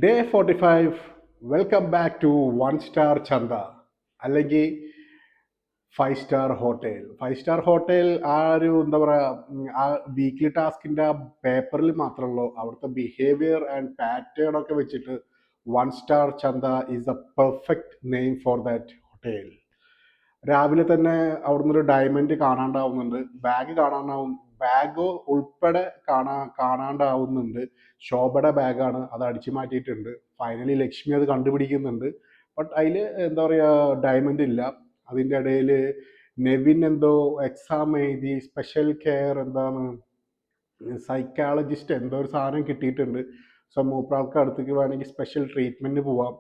Day 45. Welcome back to one star ചന്ത അല്ലെങ്കിൽ 5 star hotel. 5 star hotel ആ ഒരു എന്താ പറയുക, ആ വീക്ക്ലി ടാസ്കിൻ്റെ ആ പേപ്പറിൽ മാത്രമല്ലോ, അവിടുത്തെ ബിഹേവിയർ ആൻഡ് പാറ്റേൺ ഒക്കെ വെച്ചിട്ട് 1 സ്റ്റാർ ചന്ത is the perfect name for that hotel. രാവിലെ തന്നെ അവിടുന്ന് ഒരു ഡയമണ്ട് കാണാണ്ടാവുന്നുണ്ട്, ബാഗ് ഉൾപ്പെടെ കാണാണ്ടാവുന്നുണ്ട്. ശോഭയുടെ ബാഗാണ്, അത് അടിച്ചു മാറ്റിയിട്ടുണ്ട്. ഫൈനലി ലക്ഷ്മി അത് കണ്ടുപിടിക്കുന്നുണ്ട്. ബട്ട് അതിൽ എന്താ പറയുക, ഡയമണ്ട് ഇല്ല. അതിൻ്റെ ഇടയിൽ നെവിൻ എന്തോ എക്സാം എഴുതി സ്പെഷ്യൽ കെയർ എന്താണ് സൈക്കോളജിസ്റ്റ് എന്തോ ഒരു സാധനം കിട്ടിയിട്ടുണ്ട്. സോ മൂപ്പരാൾക്ക് അടുത്തേക്ക് വേണമെങ്കിൽ സ്പെഷ്യൽ ട്രീറ്റ്മെൻറ്റ് പോവാം.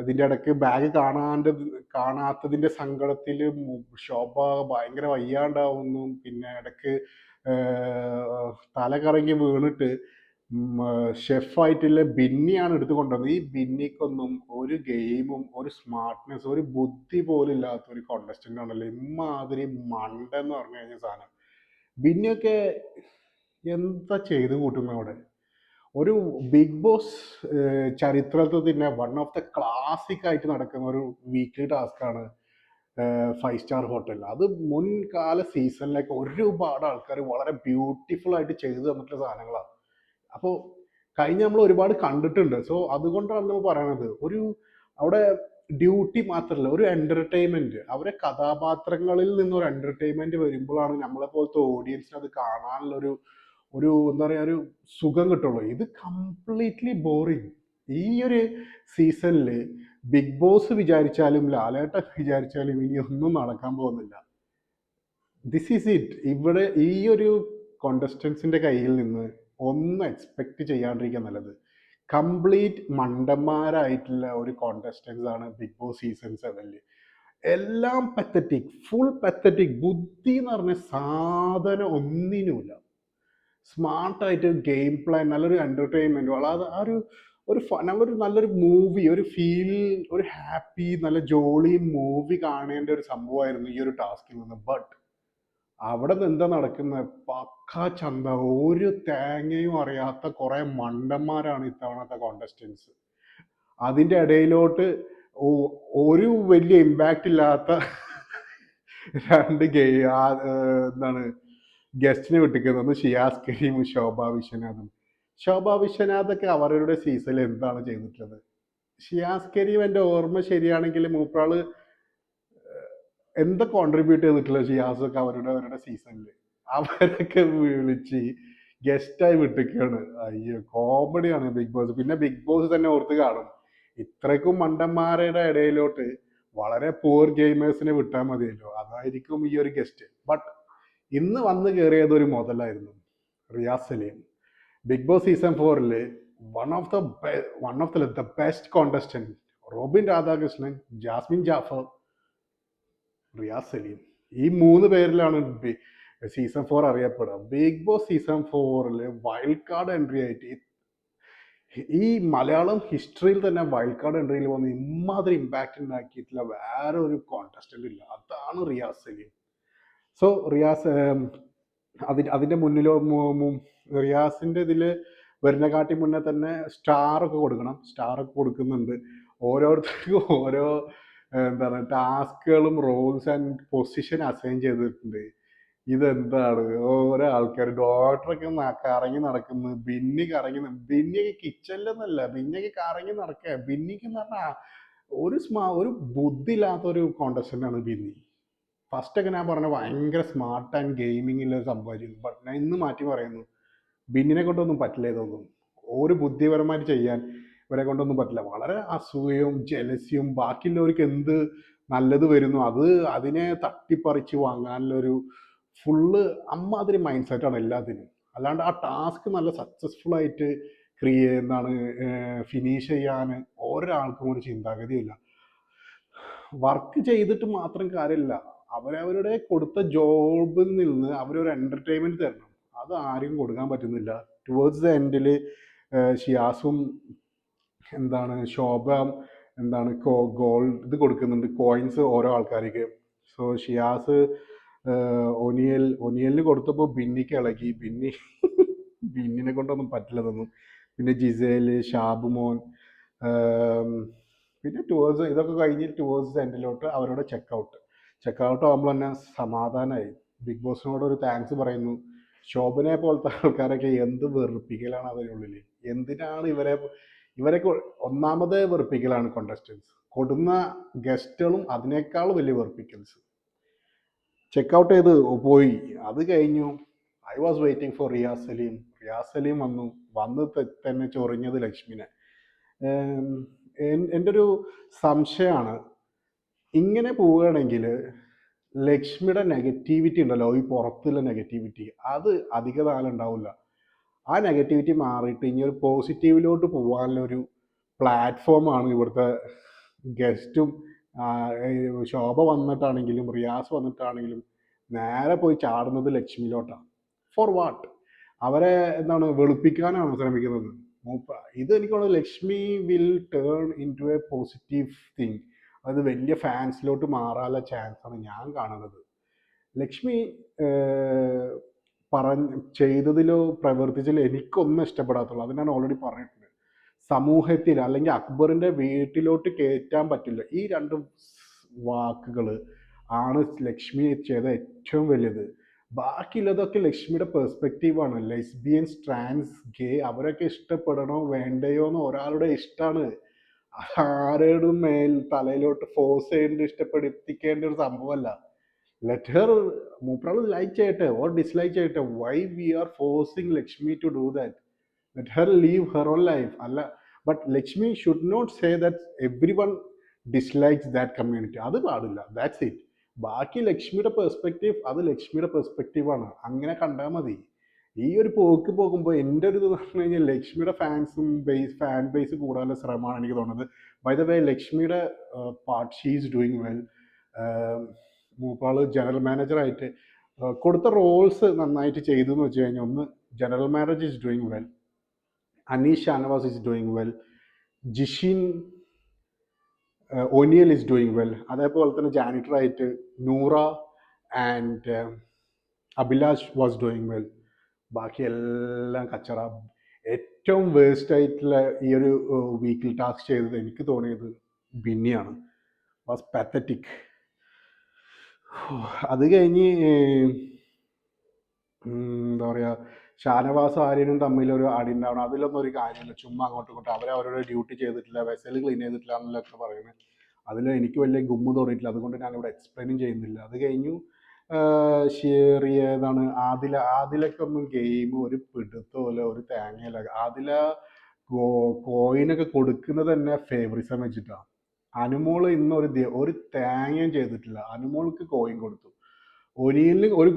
ഇതിൻ്റെ ഇടയ്ക്ക് ബാഗ് കാണാത്തതിൻ്റെ സങ്കടത്തിൽ ശോഭ ഭയങ്കര വയ്യാണ്ടാവുന്നു. പിന്നെ ഇടയ്ക്ക് തല കറങ്ങി വീണിട്ട് ഷെഫായിട്ടുള്ള ബിന്നിയാണ് എടുത്തു കൊണ്ടുവന്നത്. ഈ ബിന്നിക്കൊന്നും ഒരു ഗെയിമും ഒരു സ്മാർട്ട്നെസ് ഒരു ബുദ്ധി പോലും ഇല്ലാത്ത ഒരു കോണ്ടസ്റ്റൻ്റ് ആണല്ലോ. ഇമ്മാതിരി മണ്ടെന്ന് പറഞ്ഞു കഴിഞ്ഞ സാധനം. ബിന്നിയൊക്കെ എന്താ ചെയ്ത് കൂട്ടുന്നത് അവിടെ. ഒരു ബിഗ് ബോസ് ചരിത്രത്തിൽ തന്നെ വൺ ഓഫ് ദ ക്ലാസിക് ആയിട്ട് നടക്കുന്ന ഒരു വീക്ക്ലി ടാസ്ക്കാണ് 5 സ്റ്റാർ ഹോട്ടൽ. അത് മുൻകാല സീസണിലേക്ക് ഒരുപാട് ആൾക്കാർ വളരെ ബ്യൂട്ടിഫുൾ ആയിട്ട് ചെയ്തു തന്നിട്ടുള്ള സാധനങ്ങളാണ്. അപ്പോൾ കഴിഞ്ഞ നമ്മൾ ഒരുപാട് കണ്ടിട്ടുണ്ട്. സോ അതുകൊണ്ടാണ് നമ്മൾ പറയണത്, ഒരു അവിടെ ഡ്യൂട്ടി മാത്രമല്ല, ഒരു എൻ്റർടൈൻമെൻറ്റ്, അവരെ കഥാപാത്രങ്ങളിൽ നിന്നൊരു എൻ്റർടൈൻമെൻറ്റ് വരുമ്പോഴാണ് നമ്മളെ പോലത്തെ ഓഡിയൻസിന് അത് കാണാനുള്ള ഒരു ഒരു എന്താ പറയുക, ഒരു സുഖം കിട്ടുള്ളൂ. ഇത് കംപ്ലീറ്റ്ലി ബോറിങ്. ഈ ഒരു സീസണിൽ ബിഗ് ബോസ് വിചാരിച്ചാലും ലാലേട്ടൻ വിചാരിച്ചാലും ഇനി ഒന്നും നടക്കാൻ പോകുന്നില്ല. This is it. ഇവിടെ ഈ ഒരു കോണ്ടസ്റ്റൻസിൻ്റെ കയ്യിൽ നിന്ന് ഒന്നും എക്സ്പെക്റ്റ് ചെയ്യാണ്ടിരിക്കുക നല്ലത്. കംപ്ലീറ്റ് മണ്ടന്മാരായിട്ടുള്ള ഒരു കോണ്ടസ്റ്റൻസ് ആണ് ബിഗ് ബോസ് സീസൺ 7. എല്ലാം പത്തറ്റിക്, ഫുൾ പത്തറ്റിക്. ബുദ്ധി എന്ന് പറഞ്ഞ സാധനം ഒന്നിനുമില്ല. സ്മാർട്ടായിട്ട് ഗെയിം പ്ലാൻ, നല്ലൊരു എൻ്റർടൈൻമെൻറ്റ്, വളരെ ആ ഒരു ഒരു നല്ലൊരു മൂവി, ഒരു ഫീൽ, ഒരു ഹാപ്പി നല്ല ജോളി മൂവി കാണേണ്ട ഒരു സംഭവമായിരുന്നു ഈ ഒരു ടാസ്കിൽ നിന്ന്. ബട്ട് അവിടെ നിന്ന് എന്താ നടക്കുന്നത്? പക്കാ ചന്ത. ഒരു തേങ്ങയും അറിയാത്ത കുറെ മണ്ടന്മാരാണ് ഇത്തവണത്തെ കോണ്ടസ്റ്റൻസ്. അതിൻ്റെ ഇടയിലോട്ട് ഒരു വലിയ ഇമ്പാക്റ്റ് ഇല്ലാത്ത രണ്ട് എന്താണ് ഗസ്റ്റിനെ വിട്ടിക്കുന്നത്. ഒന്ന് ഷിയാസ് കരീമും ശോഭ വിശ്വനാഥും. ശോഭ വിശ്വനാഥൊക്കെ അവരുടെ സീസണിൽ എന്താണ് ചെയ്തിട്ടുള്ളത്? ഷിയാസ് കരീം എൻ്റെ ഓർമ്മ ശരിയാണെങ്കിൽ മൂപ്പറാള് എന്താ കോൺട്രിബ്യൂട്ട് ചെയ്തിട്ടുള്ള ഷിയാസൊക്കെ അവരുടെ സീസണിൽ. അവരൊക്കെ വിളിച്ച് ഗസ്റ്റായി വിട്ടിരിക്കുകയാണ്. അയ്യോ, കോമഡിയാണ് ബിഗ് ബോസ്. പിന്നെ ബിഗ് ബോസ് തന്നെ ഓർത്ത് കാണും, ഇത്രയ്ക്കും മണ്ടന്മാരുടെ ഇടയിലോട്ട് വളരെ പൂർ ഗെയിമേഴ്സിനെ വിട്ടാൽ മതിയല്ലോ, അതായിരിക്കും ഈ ഒരു ഗസ്റ്റ്. ബട്ട് ഇന്ന് വന്ന് കയറിയത് ഒരു മുതലായിരുന്നു, Riyas Saleem. Bigg Boss season 4 one of the best contestant. Robin Radhakrishnan, Jasmin Jaffar, Riyas Saleem, ഈ 3 പേരിലാണ് സീസൺ 4 അറിയപ്പെടുക. Bigg Boss season 4 wild card entry ആയിട്ട് ഈ മലയാളം ഹിസ്റ്ററിയിൽ തന്നെ വൈൽഡ് കാർഡ് എൻട്രിയിൽ വന്ന് ഇമ്മാതിരി ഇമ്പാക്റ്റ് ഉണ്ടാക്കിയിട്ടുള്ള വേറെ ഒരു കോണ്ടസ്റ്റന്റ് ഇല്ല. അതാണ് റിയാസ് സലീം. സോ റിയാസ് അതിൻ്റെ മുന്നിലോ റിയാസിൻ്റെ ഇതിൽ വരുന്ന കാട്ടി മുന്നേ തന്നെ സ്റ്റാറൊക്കെ കൊടുക്കണം. സ്റ്റാറൊക്കെ കൊടുക്കുന്നുണ്ട്. ഓരോരുത്തർക്കും ഓരോ എന്താണ് ടാസ്കുകളും റോൾസ് ആൻഡ് പൊസിഷൻ അസൈൻ ചെയ്തിട്ടുണ്ട്. ഇതെന്താണ് ഓരോ ആൾക്കാർ, ഡോക്ടറൊക്കെ കറങ്ങി നടക്കുന്നു, ബിന്നിയൊക്കെ കിച്ചണിലെന്നല്ല, ബിന്നിയൊക്കെ കറങ്ങി നടക്കുക. ബിന്നിക്ക് എന്ന് പറഞ്ഞാൽ ഒരു ബുദ്ധി ഇല്ലാത്ത ഒരു കോണ്ടസ്റ്റന്റ് ആണ് ബിന്നി. ഫസ്റ്റൊക്കെ ഞാൻ പറഞ്ഞ ഭയങ്കര സ്മാർട്ട് ആൻഡ് ഗെയിമിങ്ങിലുള്ള സംഭവമായിരുന്നു. ബട്ട് ഞാൻ ഇന്ന് മാറ്റി പറയുന്നു, ബിന്നിനെ കൊണ്ടൊന്നും പറ്റില്ല. ഇതൊന്നും ഒരു ബുദ്ധിപരമായിട്ട് ചെയ്യാൻ ഇവരെ കൊണ്ടൊന്നും പറ്റില്ല. വളരെ അസൂയയും ജലസ്യവും ബാക്കിയുള്ളവർക്ക് എന്ത് നല്ലത് വരുന്നു അതിനെ തട്ടിപ്പറിച്ച് വാങ്ങാനുള്ളൊരു ഫുള്ള് അമ്മാതിരി മൈൻഡ് സെറ്റാണ് എല്ലാത്തിനും. അല്ലാണ്ട് ആ ടാസ്ക് നല്ല സക്സസ്ഫുൾ ആയിട്ട് എന്താണ് ഫിനിഷ് ചെയ്യാൻ ഒരാൾക്കും ഒരു ചിന്താഗതിയില്ല. വർക്ക് ചെയ്തിട്ട് മാത്രം കാര്യമില്ല, അവരവരുടെ കൊടുത്ത ജോബിൽ നിന്ന് അവരൊരു എൻ്റർടൈൻമെൻറ്റ് തരണം. അത് ആരും കൊടുക്കാൻ പറ്റുന്നില്ല. ടുവേർഡ്സ് ദ എൻഡിൽ ഷിയാസും എന്താണ് ശോഭ എന്താണ് ഗോൾഡ് ഇത് കൊടുക്കുന്നുണ്ട്, കോയിൻസ് ഓരോ ആൾക്കാർക്ക്. സോ ഷിയാസ് ഒനിയലിന് കൊടുത്തപ്പോൾ ബിന്നിക്ക് ഇളകി. ബിന്നിനെ കൊണ്ടൊന്നും പറ്റില്ലതൊന്നും. പിന്നെ ജിസേൽ, ഷാബുമോൻ, ആം, പിന്നെ ടുവേഴ്സ് ഇതൊക്കെ കഴിഞ്ഞ് ടുവേഴ്സ് എൻഡിലോട്ട് അവരുടെ ചെക്കൗട്ട് ആകുമ്പോൾ തന്നെ സമാധാനമായി. ബിഗ് ബോസിനോട് ഒരു താങ്ക്സ് പറയുന്നു. ശോഭനയെ പോലത്തെ ആൾക്കാരൊക്കെ എന്ത് വെറുപ്പിക്കലാണ് അതിനുള്ളിൽ. എന്തിനാണ് ഇവരൊക്കെ ഒന്നാമത് വെറുപ്പിക്കലാണ് കോണ്ടസ്റ്റൻസ്, കൊടുന്ന ഗസ്റ്റുകളും അതിനേക്കാൾ വലിയ വെറുപ്പിക്കൽസ്. ചെക്കൗട്ട് ചെയ്ത് പോയി. അത് കഴിഞ്ഞു I was waiting for Riyas Saleem വന്ന് തന്നെ ചൊറിഞ്ഞത് ലക്ഷ്മിനെ. എൻ്റെ ഒരു സംശയമാണ്, ഇങ്ങനെ പോവുകയാണെങ്കിൽ ലക്ഷ്മിയുടെ നെഗറ്റിവിറ്റി ഉണ്ടല്ലോ, ഈ പുറത്തുള്ള നെഗറ്റിവിറ്റി അത് അധിക കാലം ഉണ്ടാവില്ല. ആ നെഗറ്റിവിറ്റി മാറിയിട്ട് ഇനി ഒരു പോസിറ്റീവിലോട്ട് പോകാനുള്ള ഒരു പ്ലാറ്റ്ഫോമാണ് ഇവിടുത്തെ ഗസ്റ്റും ശോഭ വന്നിട്ടാണെങ്കിലും റിയാസ് വന്നിട്ടാണെങ്കിലും നേരെ പോയി ചാടുന്നത് ലക്ഷ്മിയിലോട്ടാണ്. Four what? അവരെ എന്താണ് വെളുപ്പിക്കാനാണ് ശ്രമിക്കുന്നത്. ഇത് എനിക്ക് തോന്നുന്നു Lakshmi will turn into a positive thing. അത് വലിയ ഫാൻസിലോട്ട് മാറാനുള്ള ചാൻസാണ് ഞാൻ കാണുന്നത്. ലക്ഷ്മി ചെയ്തതിലോ പ്രവർത്തിച്ചിലോ എനിക്കൊന്നും ഇഷ്ടപ്പെടാത്തുള്ളൂ. അത് ഞാൻ ഓൾറെഡി പറഞ്ഞിട്ടുണ്ട്. സമൂഹത്തിൽ അല്ലെങ്കിൽ അക്ബറിന്റെ വീട്ടിലോട്ട് കയറ്റാൻ പറ്റില്ല. ഈ രണ്ട് വാക്കുകൾ ആണ് ലക്ഷ്മി ചെയ്ത ഏറ്റവും വലുത്. ബാക്കിയുള്ളതൊക്കെ ലക്ഷ്മിയുടെ പെർസ്പെക്റ്റീവാണ്. ലെസ്ബിയൻസ്, ട്രാൻസ്, ഗേ അവരൊക്കെ ഇഷ്ടപ്പെടണോ വേണ്ടയോ എന്ന് ഒരാളുടെ ഇഷ്ടമാണ്. ആരോടും തലയിലോട്ട് ഫോഴ്സ് ചെയ്യേണ്ട ഇഷ്ടപ്പെടുത്തിക്കേണ്ട ഒരു സംഭവമല്ല. ലെറ്റ് ഹെർ, മൂപ്പറാൾ ലൈക്ക് ചെയ്യട്ടെ ഓർ ഡിസ്ലൈക്ക് ചെയ്യട്ടെ. Why we are forcing Lakshmi to do that? Let her live her own life. അല്ല, but Lakshmi should not say that everyone dislikes that community. അത് പാടില്ല. That's it. ബാക്കി ലക്ഷ്മിയുടെ പെർസ്പെക്റ്റീവ്, അത് ലക്ഷ്മിയുടെ പെർസ്പെക്റ്റീവാണ്. അങ്ങനെ കണ്ടാൽ മതി. ഈ ഒരു പോക്ക് പോകുമ്പോൾ എൻ്റെ ഒരു ഇത് പറഞ്ഞു കഴിഞ്ഞാൽ ലക്ഷ്മിയുടെ ഫാൻ ബേസ് കൂടാനുള്ള ശ്രമമാണ് എനിക്ക് തോന്നുന്നത്. ബൈ ദ വേ, ലക്ഷ്മിയുടെ part she is doing well. മൂപ്പാള് ജനറൽ മാനേജറായിട്ട് കൊടുത്ത റോൾസ് നന്നായിട്ട് ചെയ്തു എന്ന് വെച്ച് കഴിഞ്ഞാൽ, ഒന്ന് general manager is doing well, Aneesh Shanavas is doing well, Jishin Oneal is doing well. അതേപോലെ തന്നെ ജാനിറ്ററായിട്ട് Noora and Abhilash was doing well. ബാക്കി എല്ലാം കച്ചറ. ഏറ്റവും വേസ്റ്റ് ആയിട്ടുള്ള ഈ ഒരു വീക്കിൽ ടാസ്ക് ചെയ്തത് എനിക്ക് തോന്നിയത് ബിന്നിയാണ്. Was pathetic. അത് കഴിഞ്ഞ് എന്താ പറയുക, ഷാനവാസും ആര്യനും തമ്മിലൊരു അടി ഉണ്ടാവണം, അതിലൊന്നും ഒരു കാര്യമില്ല. ചുമ്മാ അങ്ങോട്ടും ഇങ്ങോട്ടും അവരവരുടെ ഡ്യൂട്ടി ചെയ്തിട്ടില്ല, വെസൽ ക്ലീൻ ചെയ്തിട്ടില്ല എന്നൊക്കെ പറയുന്നത്. അതിൽ എനിക്ക് വലിയ ഗുമ്മ് തോന്നിയിട്ടില്ല. അതുകൊണ്ട് ഞാനിവിടെ എക്സ്പ്ലെയിനും ചെയ്യുന്നില്ല. അത് കഴിഞ്ഞു ഏതാണ് ആദിലക്കൊന്നും ഗെയിം ഒരു പിടുത്തമല്ല, ഒരു തേങ്ങയല്ല. ആദില കോയിനൊക്കെ കൊടുക്കുന്നത് തന്നെ ഫേവറിസം വെച്ചിട്ടാണ്. അനുമോള് ഇന്ന് ഒരു തേങ്ങയും ചെയ്തിട്ടില്ല. അനുമോൾക്ക് കോയിൻ കൊടുത്തു. ഒനിയലിന് ഒരു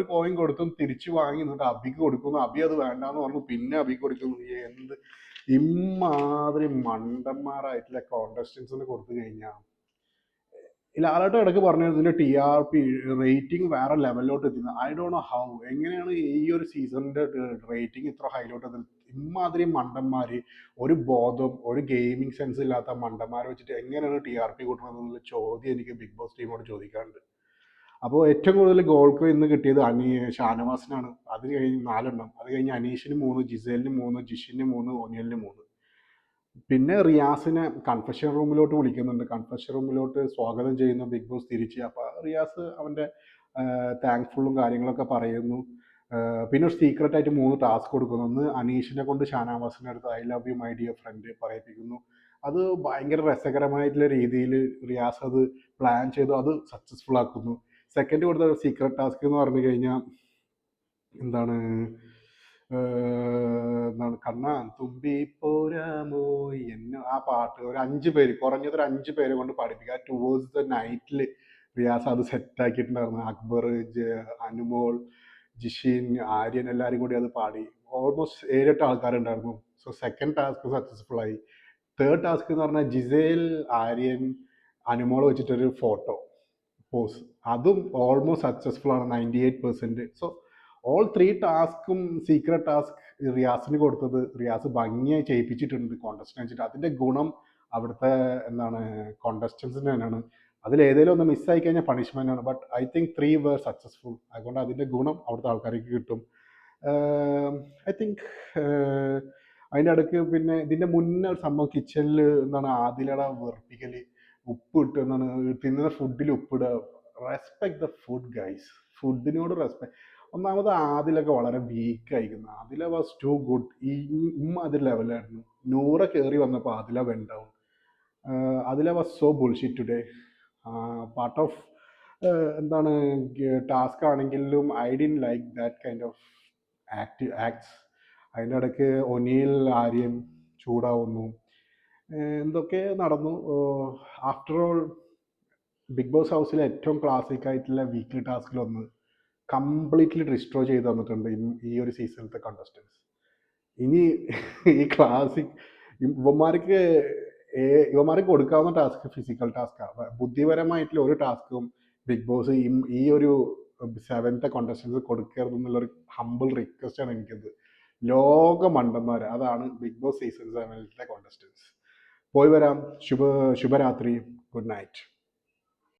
കോയിൻ കൊടുത്തും തിരിച്ചു വാങ്ങി എന്നിട്ട് അബിക്ക് കൊടുക്കുന്നു. അബി അത് വേണ്ടാന്ന് പറഞ്ഞു, പിന്നെ അബിക്ക് കൊടുക്കുന്നു. എന്ത് ഇമ്മാതിരി മണ്ടന്മാരായിട്ടുള്ള കോണ്ടസ്റ്റൻസിന് കൊടുത്തു കഴിഞ്ഞാൽ. ലാലേട്ടൻ ഇടയ്ക്ക് പറഞ്ഞു ഇതിന്റെ TRP റേറ്റിംഗ് വേറെ ലെവലിലോട്ട് എത്തുന്നത്. ഐ ഡോണ്ട് നോ ഹൗ, എങ്ങനെയാണ് ഈ ഒരു സീസണിന്റെ റേറ്റിംഗ് ഇത്ര ഹൈലോട്ട് എത്തുന്നത്? ഇമ്മാതിരി മണ്ടന്മാര്, ഒരു ബോധം, ഒരു ഗെയിമിംഗ് സെൻസ് ഇല്ലാത്ത മണ്ടന്മാരെ വെച്ചിട്ട് എങ്ങനെയാണ് TRP കൂട്ടണത് എന്നുള്ള ചോദ്യം എനിക്ക് ബിഗ് ബോസ് ടീമോട് ചോദിക്കാറുണ്ട്. അപ്പോൾ ഏറ്റവും കൂടുതൽ ഗോൾക്ക് ഇന്ന് കിട്ടിയത് ഷാനവാസിനാണ്. അത് കഴിഞ്ഞ് 4 എണ്ണം. അത് കഴിഞ്ഞ് അനീഷിന് 3, ജിസേലിന് 3, ജിഷിന് 3, ഒനിയലിന് 3. പിന്നെ റിയാസിനെ കൺഫെഷൻ റൂമിലോട്ട് വിളിക്കുന്നുണ്ട്. കൺഫെഷൻ റൂമിലോട്ട് സ്വാഗതം ചെയ്യുന്ന ബിഗ് ബോസ് തിരിച്ച്. അപ്പോൾ റിയാസ് അവൻ്റെ താങ്ക്ഫുള്ളും കാര്യങ്ങളൊക്കെ പറയുന്നു. പിന്നെ ഒരു സീക്രട്ടായിട്ട് 3 ടാസ്ക് കൊടുക്കുന്നു. ഒന്ന് അനീഷിനെ കൊണ്ട് ഷാനവാസിൻ്റെ അടുത്ത് I love you my dear friend പറയിപ്പിക്കുന്നു. അത് ഭയങ്കര രസകരമായിട്ടുള്ള രീതിയിൽ റിയാസ് അത് പ്ലാൻ ചെയ്തു, അത് സക്സസ്ഫുൾ ആക്കുന്നു. സെക്കൻഡ് കൊടുത്ത സീക്രട്ട് ടാസ്ക് എന്ന് പറഞ്ഞു കഴിഞ്ഞാൽ എന്താണ് കണ്ണാൻ തുമ്പി പോരാമോ എന്നെ, ആ പാട്ട് ഒരു 5 പേര്, കുറഞ്ഞത് ഒരു 5 പേരെ കൊണ്ട് പാടിപ്പിക്കുക. ടുവേഴ്സ് ദ നൈറ്റിൽ റിയാസ് അത് സെറ്റാക്കിയിട്ടുണ്ടായിരുന്നു. അക്ബർ, അനുമോൾ, ജിഷിൻ, ആര്യൻ എല്ലാവരും കൂടി അത് പാടി. ഓൾമോസ്റ്റ് 7-8 ആൾക്കാരുണ്ടായിരുന്നു. സോ സെക്കൻഡ് ടാസ്ക് സക്സസ്ഫുൾ ആയി. തേർഡ് ടാസ്ക് എന്ന് പറഞ്ഞാൽ ജിസേൽ, ആര്യൻ, അനുമോൾ വെച്ചിട്ടൊരു ഫോട്ടോ പോസ്, അതും ഓൾമോസ്റ്റ് സക്സസ്ഫുൾ ആണ്, 98%. സോ ഓൾ 3 ടാസ്കും സീക്രട്ട് ടാസ്ക് റിയാസിന് കൊടുത്തത് റിയാസ് ഭംഗിയായി ചെയ്യിപ്പിച്ചിട്ടുണ്ട് കോണ്ടസ്റ്റൻസിന്. അതിൻ്റെ ഗുണം അവിടുത്തെ എന്താണ് കോണ്ടസ്റ്റൻസിന് തന്നെയാണ്. അതിൽ ഏതെങ്കിലും ഒന്ന് മിസ്സായി കഴിഞ്ഞാൽ പണിഷ്മെൻ്റ് ആണ്. But I think 3 were successful. അതുകൊണ്ട് അതിൻ്റെ ഗുണം അവിടുത്തെ ആൾക്കാർക്ക് കിട്ടും. ഐ തിങ്ക് അതിൻ്റെ ഇടയ്ക്ക് പിന്നെ ഇതിൻ്റെ മുന്നേ ഒരു സംഭവം കിച്ചണിൽ എന്താണ് ആദിലയുടെ വെറുപ്പിക്കൽ ഉപ്പിട്ട് എന്താണ് തിന്നുന്ന ഫുഡിൽ ഉപ്പിടുക. Respect the food guys. ഫുഡിനോട് റെസ്പെക്ട്. ഒന്നാമത് ആദിലൊക്കെ വളരെ വീക്ക് ആയിരിക്കുന്നു. Adila was too good. ഈ അത് ലെവലായിരുന്നു. നൂറ കയറി വന്നപ്പോൾ ആദില വെണ്ടാവും. Adila was so bullshit today. Part of എന്താണ് ടാസ്ക് ആണെങ്കിലും I didn't like that kind of acts. അതിൻ്റെ ഇടയ്ക്ക് ഒനീൽ ആര്യൻ ചൂടാവുന്നു. എന്തൊക്കെ നടന്നു. ആഫ്റ്റർ ഓൾ ബിഗ് ബോസ് ഹൗസിലെ ഏറ്റവും ക്ലാസിക് ആയിട്ടുള്ള വീക്ക്ലി ടാസ്കിലൊന്ന് കംപ്ലീറ്റ്ലി ഡിസ്ട്രോയ് ചെയ്ത് തന്നിട്ടുണ്ട് ഈ ഒരു സീസണിലത്തെ കണ്ടസ്റ്റൻസ്. ഇനി ഈ ക്ലാസിക് ഇവന്മാർക്ക് ഇവന്മാർക്ക് കൊടുക്കാവുന്ന ടാസ്ക് ഫിസിക്കൽ ടാസ്ക്കാണ്. ബുദ്ധിപരമായിട്ടുള്ള ഒരു ടാസ്കും ബിഗ് ബോസ് ഈ ഒരു സെവൻത്തെ കോണ്ടസ്റ്റൻസ് കൊടുക്കരുത് എന്നുള്ളൊരു ഹമ്പിൾ റിക്വസ്റ്റ് ആണ് എനിക്കത്. ലോക മണ്ടന്മാർ. അതാണ് ബിഗ് ബോസ് സീസൺ 7ത്തെ കോണ്ടസ്റ്റൻസ്. പോയി വരാം. ശുഭരാത്രി. Good night.